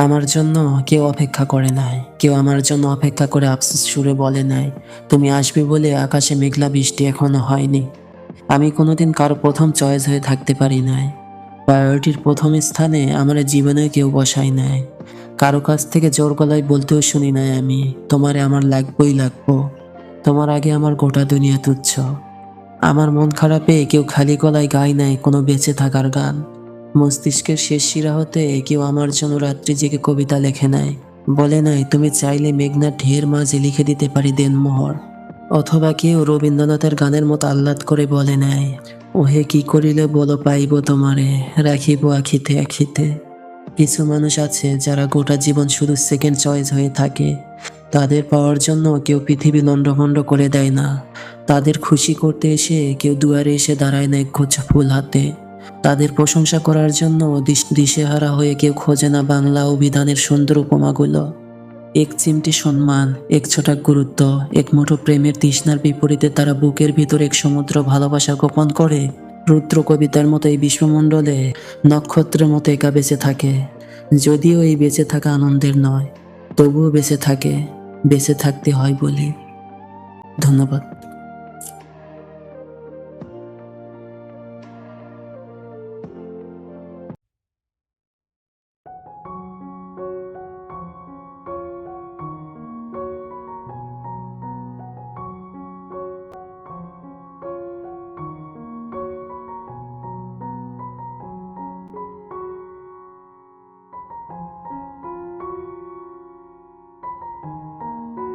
আমার জন্য কেউ অপেক্ষা করে নাই, কেউ আমার জন্য অপেক্ষা করে আফসোস সুরে বলে নাই তুমি আসবে বলে আকাশে মেঘলা বৃষ্টি এখনো হয়নি। আমি কোনোদিন কারো প্রথম চয়েস হয়ে থাকতে পারি নাই। প্রায়োরিটির প্রথম স্থানে আমার জীবনে কেউ বসায় নাই। কারো কাছ থেকে জোর গলায় বলতেও শুনি নাই আমি তোমারে আমার লাগবই লাগবো। তোমার আগে আমার গোটা দুনিয়া তুচ্ছ। আমার মন খারাপে কেউ খালি গলায় গায় নাই কোনো বেঁচে থাকার গান। মস্তিষ্কের শেষ শিরা হতে কেউ আমার জন্য রাত্রি জেগে কবিতা লেখে নাই, বলে নাই তুমি চাইলে মেঘনার ঢের মাঝে লিখে দিতে পারি দেনমোহর। অথবা কেউ রবীন্দ্রনাথের গানের মতো আহ্লাদ করে বলে নাই ওহে কি করিলে বলো পাইব তোমারে, রাখিব আখিতে আখিতে। কিছু মানুষ আছে যারা গোটা জীবন শুধু সেকেন্ড চয়েস হয়ে থাকে। তাদের পাওয়ার জন্য কেউ পৃথিবী লন্ডভন্ড করে দেয় না। তাদের খুশি করতে এসে কেউ দুয়ারে এসে দাঁড়ায় না একগুচ্ছ ফুল হাতে। তাদের প্রশংসা করার জন্য দিশেহারা হয়ে কেউ খোঁজে না বাংলা অভিধানের সুন্দর উপমাগুলো। এক চিমটি সম্মান, এক ছোটা গুরুত্ব, এক মুঠো প্রেমের তৃষ্ণার বিপরীতে তারা বুকের ভিতর এক সমুদ্র ভালোবাসা গোপন করে রুদ্র কবিতার মতো এই বিশ্বমণ্ডলে নক্ষত্রের মতো একা বেঁচে থাকে। যদিও এই বেঁচে থাকা আনন্দের নয়, তবুও বেঁচে থাকে, বেঁচে থাকতে হয় বলে। ধন্যবাদ।